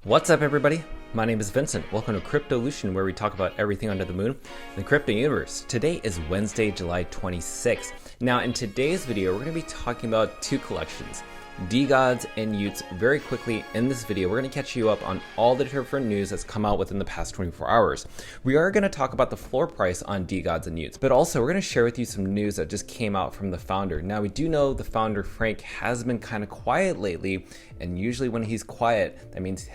What's up, everybody? My name is Vincent. Welcome to Cryptolution, where we talk about everything under the moon in the crypto universe. Today is Wednesday, July 26th. Now, in today's video, we're going to be talking about two collections, DeGods and y00ts. Very quickly in this video, we're going to catch you up on all the different news that's come out within the past 24 hours. We are going to talk about the floor price on DeGods and y00ts, but also we're going to share with you some news that just came out from the founder. Now, we do know the founder, Frank, has been kind of quiet lately, and usually when he's quiet, that means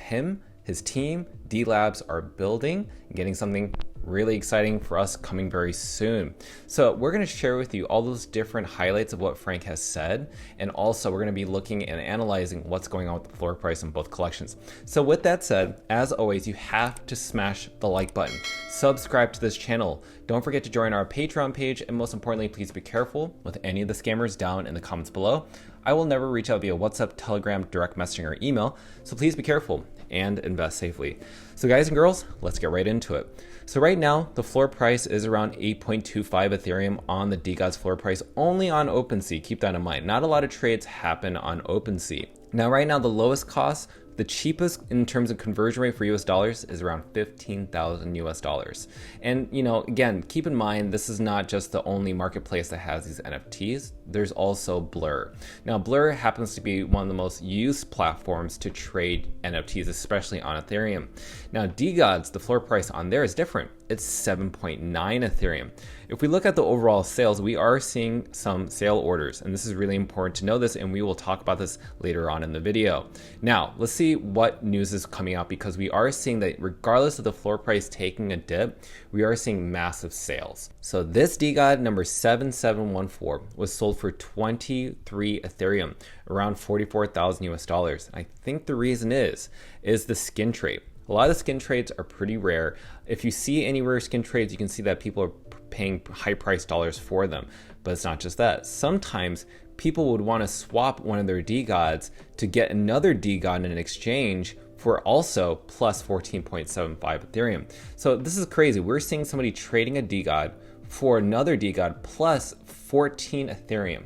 his team, Delabs, are building and getting something really exciting for us coming very soon. So we're going to share with you all those different highlights of what Frank has said, and also we're going to be looking and analyzing what's going on with the floor price in both collections. So with that said, as always, you have to smash the like button, subscribe to this channel, don't forget to join our Patreon page, and most importantly, please be careful with any of the scammers down in the comments below. I will never reach out via WhatsApp, Telegram, direct messaging, or email, so please be careful and invest safely. So guys and girls, let's get right into it. So right now, the floor price is around 8.25 Ethereum on the DeGods floor price, only on OpenSea. Keep that in mind. Not a lot of trades happen on OpenSea. Now, right now, the lowest cost, the cheapest in terms of conversion rate for US dollars is around 15,000 US dollars. And again, keep in mind, this is not just the only marketplace that has these NFTs. There's also Blur. Now, Blur happens to be one of the most used platforms to trade NFTs, especially on Ethereum. Now, DeGods, the floor price on there is different. It's 7.9 Ethereum. If we look at the overall sales, we are seeing some sale orders, and this is really important to know this, and we will talk about this later on in the video. Now, let's see what news is coming out, because we are seeing that regardless of the floor price taking a dip, we are seeing massive sales. So this DeGod number 7714 was sold for 23 Ethereum, around 44,000 US dollars. I think the reason is the skin trade. A lot of the skin trades are pretty rare. If you see any rare skin trades, you can see that people are paying high price dollars for them. But it's not just that. Sometimes people would want to swap one of their DeGods to get another DeGod in an exchange for also plus 14.75 Ethereum. So this is crazy. We're seeing somebody trading a DeGod for another DeGod plus 14 Ethereum.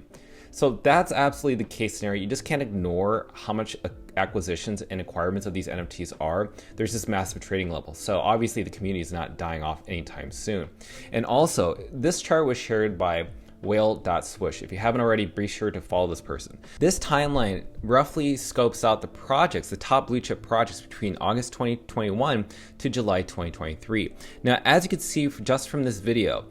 So that's absolutely the case scenario. You just can't ignore how much acquisitions and acquirements of these NFTs are. There's this massive trading level. So obviously the community is not dying off anytime soon. And also, this chart was shared by y00ts. If you haven't already, be sure to follow this person. This timeline roughly scopes out the projects, the top blue chip projects between August 2021 to July 2023. Now, as you can see just from this video,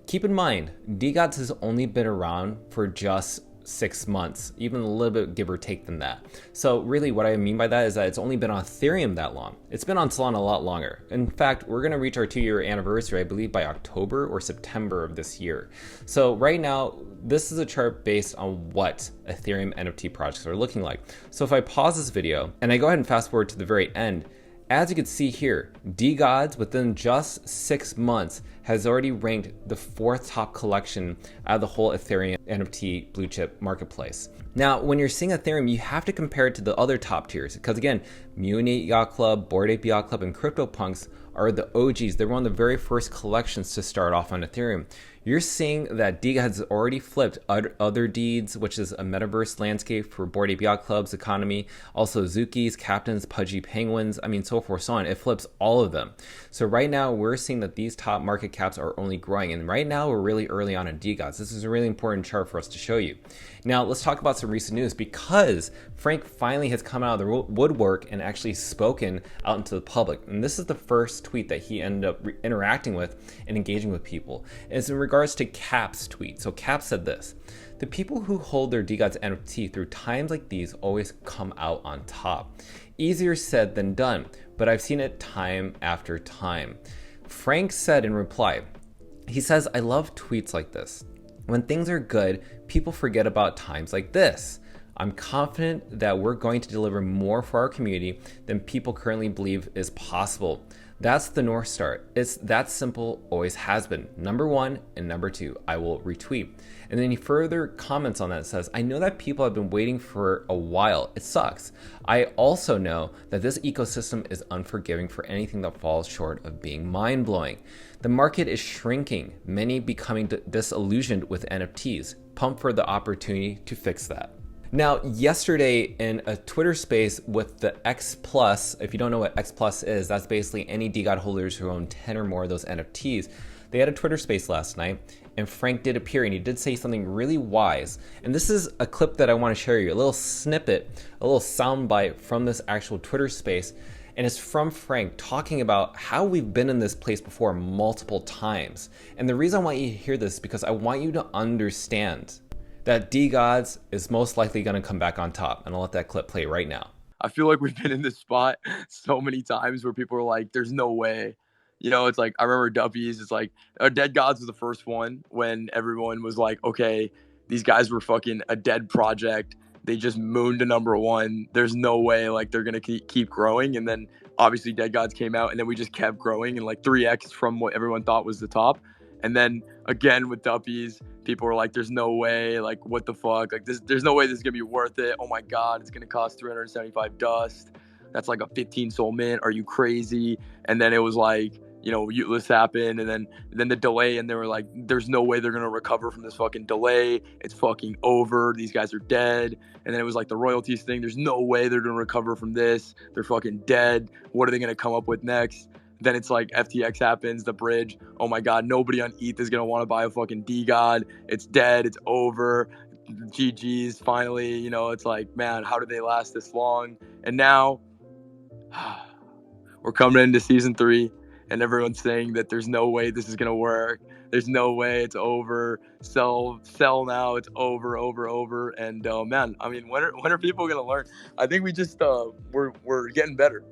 keep in mind, DeGods has only been around for just 6 months, even a little bit give or take than that. So really what I mean by that is that it's only been on Ethereum that long. It's been on Solana a lot longer. In fact, we're going to reach our 2-year anniversary, I believe, by October or September of this year. So right now, this is a chart based on what Ethereum NFT projects are looking like. So if I pause this video and I go ahead and fast forward to the very end, as you can see here, DeGods within just 6 months has already ranked the 4th top collection out of the whole Ethereum NFT blue chip marketplace. Now, when you're seeing Ethereum, you have to compare it to the other top tiers, because again, Munich Yacht Club, Bored Ape Yacht Club, and CryptoPunks are the OGs. They're one of the very first collections to start off on Ethereum. You're seeing that DeGods has already flipped other deeds, which is a metaverse landscape for Bored Ape Yacht Club's economy, also Zukis, Captains, Pudgy Penguins, so forth, so on. It flips all of them. So right now, we're seeing that these top market caps are only growing, and right now, we're really early on in DeGods. This is a really important chart for us to show you. Now, let's talk about some recent news, because Frank finally has come out of the woodwork and actually spoken out into the public. And this is the first tweet that he ended up interacting with and engaging with people. It's in regards to Cap's tweet. So Cap said this: "The people who hold their DeGods NFT through times like these always come out on top. Easier said than done, but I've seen it time after time." Frank said in reply, he says, "I love tweets like this. When things are good, people forget about times like this. I'm confident that we're going to deliver more for our community than people currently believe is possible. That's the North Star. It's that simple, always has been. Number 1 and number 2, I will retweet." And then he further comments on that and says, "I know that people have been waiting for a while. It sucks. I also know that this ecosystem is unforgiving for anything that falls short of being mind-blowing. The market is shrinking, many becoming disillusioned with NFTs. Pump for the opportunity to fix that." Now, yesterday in a Twitter space with the X Plus, if you don't know what X Plus is, that's basically any DeGod holders who own 10 or more of those NFTs. They had a Twitter space last night, and Frank did appear, and he did say something really wise. And this is a clip that I want to share you, a little snippet, a little soundbite from this actual Twitter space. And it's from Frank talking about how we've been in this place before multiple times. And the reason I want you to hear this is because I want you to understand that DeGods is most likely going to come back on top. And I'll let that clip play right now. I feel like we've been in this spot so many times where people are like, there's no way. You know, it's like, I remember Duppies, it's like, DeGods was the first one when everyone was like, okay, these guys were fucking a dead project. They just mooned to #1. There's no way like they're going to keep growing. And then obviously DeGods came out, and then we just kept growing and like 3x from what everyone thought was the top. And then again with Duppies, people were like, there's no way, like what the fuck, like there's no way this is gonna be worth it. Oh my god, it's gonna cost 375 dust. That's like a 15 soul mint. Are you crazy? And then it was like, you know, y00ts happened, and then the delay, and they were like, there's no way they're gonna recover from this fucking delay. It's fucking over. These guys are dead. And then it was like the royalties thing. There's no way they're gonna recover from this. They're fucking dead. What are they gonna come up with next? Then it's like FTX happens, the bridge. Oh my God, nobody on ETH is going to want to buy a fucking DeGod. It's dead. It's over. GG's finally, you know, it's like, man, how did they last this long? And now we're coming into season 3, and everyone's saying that there's no way this is going to work. There's no way, it's over. Sell now. It's over. And man, I mean, when are people going to learn? I think we just, we're getting better.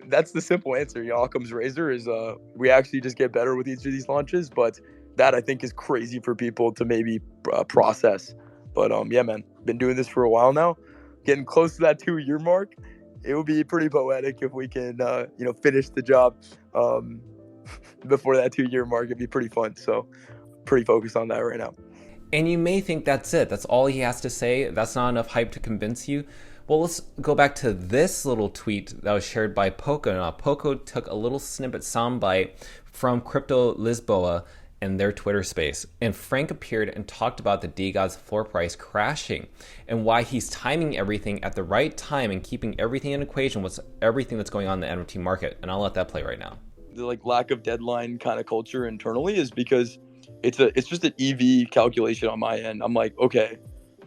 That's the simple answer. You know, Occam's razor is we actually just get better with each of these launches, but that I think is crazy for people to maybe process. But yeah, man, been doing this for a while now, getting close to that 2-year mark. It would be pretty poetic if we can, you know, finish the job before that 2-year mark. It'd be pretty fun. So pretty focused on that right now. And you may think that's it. That's all he has to say. That's not enough hype to convince you. Well, let's go back to this little tweet that was shared by Poco. Now, Poco took a little snippet soundbite from Crypto Lisboa and their Twitter space. And Frank appeared and talked about the DeGods floor price crashing and why he's timing everything at the right time and keeping everything in equation with everything that's going on in the NFT market. And I'll let that play right now. The like lack of deadline kind of culture internally is because it's just an EV calculation on my end. I'm like, okay,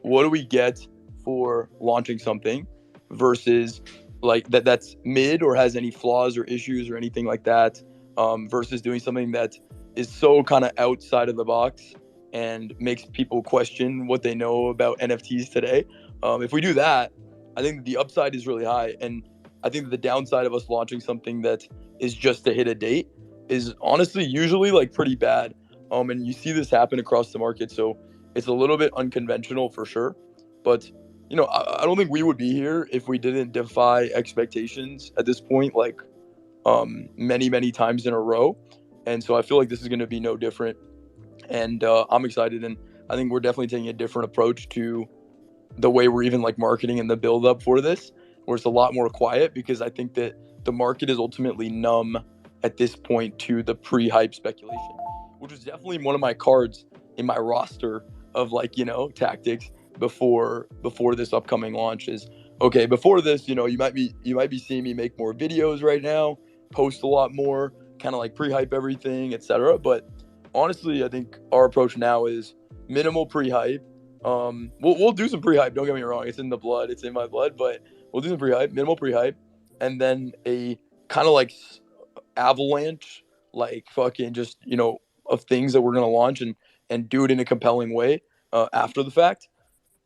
what do we get for launching something versus like that's mid or has any flaws or issues or anything like that, versus doing something that is so kind of outside of the box and makes people question what they know about NFTs today. If we do that, I think the upside is really high, and I think the downside of us launching something that is just to hit a date is honestly usually like pretty bad. And you see this happen across the market, so it's a little bit unconventional for sure. But you know, I don't think we would be here if we didn't defy expectations at this point, like many times in a row. And so I feel like this is going to be no different. And I'm excited. And I think we're definitely taking a different approach to the way we're even like marketing and the build up for this, where it's a lot more quiet, because I think that the market is ultimately numb at this point to the pre-hype speculation, which was definitely one of my cards in my roster of like, you know, tactics before this upcoming launch is, okay, before this, you know, you might be seeing me make more videos right now, post a lot more, kind of like pre-hype everything, etc. But honestly, I think our approach now is minimal pre-hype. We'll do some pre-hype, don't get me wrong, it's in the blood, it's in my blood, but we'll do some pre-hype, minimal pre-hype, and then a kind of like avalanche, like fucking just, you know, of things that we're going to launch and do it in a compelling way after the fact.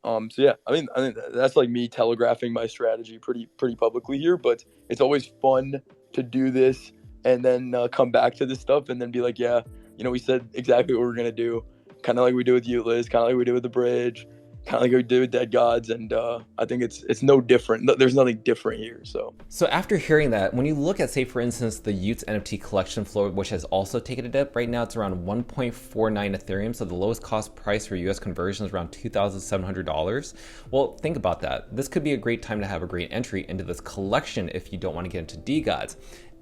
So yeah, I mean that's like me telegraphing my strategy pretty publicly here, but it's always fun to do this and then come back to this stuff and then be like, yeah, you know, we said exactly what we're gonna do, kind of like we did with y00ts, kind of like we did with the bridge, kind of like we did with DeGods, and I think it's no different. There's nothing different here. So after hearing that, when you look at, say, for instance, the y00ts NFT collection floor, which has also taken a dip, right now it's around 1.49 Ethereum, so the lowest cost price for US conversion is around $2,700. Well, think about that. This could be a great time to have a great entry into this collection if you don't want to get into DeGods.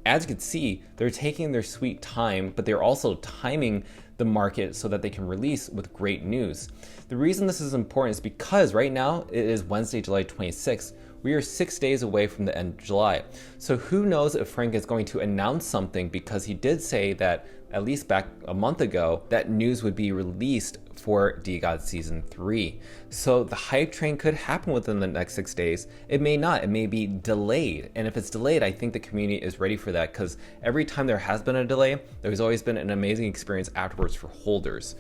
as you can see, they're taking their sweet time, but they're also timing the market so that they can release with great news. The reason this is important is because right now it is Wednesday, July 26th. We are 6 days away from the end of July. So who knows if Frank is going to announce something, because he did say that at least back a month ago that news would be released for DeGods Season 3. So the hype train could happen within the next 6 days. It may not, it may be delayed. And if it's delayed, I think the community is ready for that, because every time there has been a delay, there's always been an amazing experience afterwards for holders.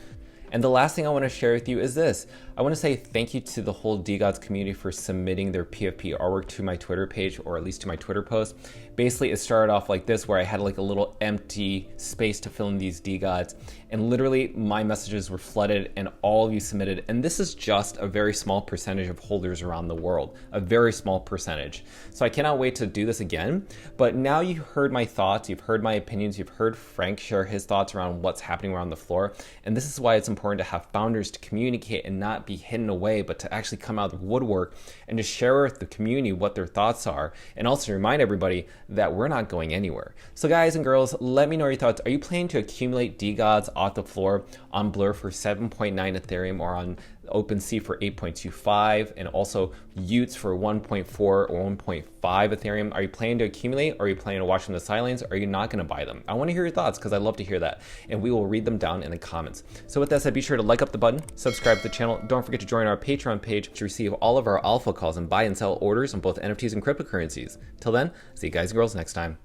And the last thing I want to share with you is this. I want to say thank you to the whole DeGods community for submitting their PFP artwork to my Twitter page, or at least to my Twitter post. Basically, it started off like this, where I had like a little empty space to fill in these DeGods, and literally my messages were flooded and all of you submitted. And this is just a very small percentage of holders around the world, a very small percentage. So I cannot wait to do this again. But now you've heard my thoughts, you've heard my opinions, you've heard Frank share his thoughts around what's happening around the floor. And this is why it's important to have founders to communicate and not be hidden away, but to actually come out of the woodwork and to share with the community what their thoughts are, and also to remind everybody that we're not going anywhere. So guys and girls, let me know your thoughts. Are you planning to accumulate DeGods off the floor on Blur for 7.9 Ethereum, or on OpenSea for 8.25, and also y00ts for 1.4 or 1.5 Ethereum? Are you planning to accumulate, or are you planning to watch from the sidelines? Or are you not going to buy them? I want to hear your thoughts, because I love to hear that, and we will read them down in the comments. So with that said, be sure to like up the button, subscribe to the channel. Don't forget to join our Patreon page to receive all of our alpha calls and buy and sell orders on both NFTs and cryptocurrencies. Till then, see you guys and girls next time.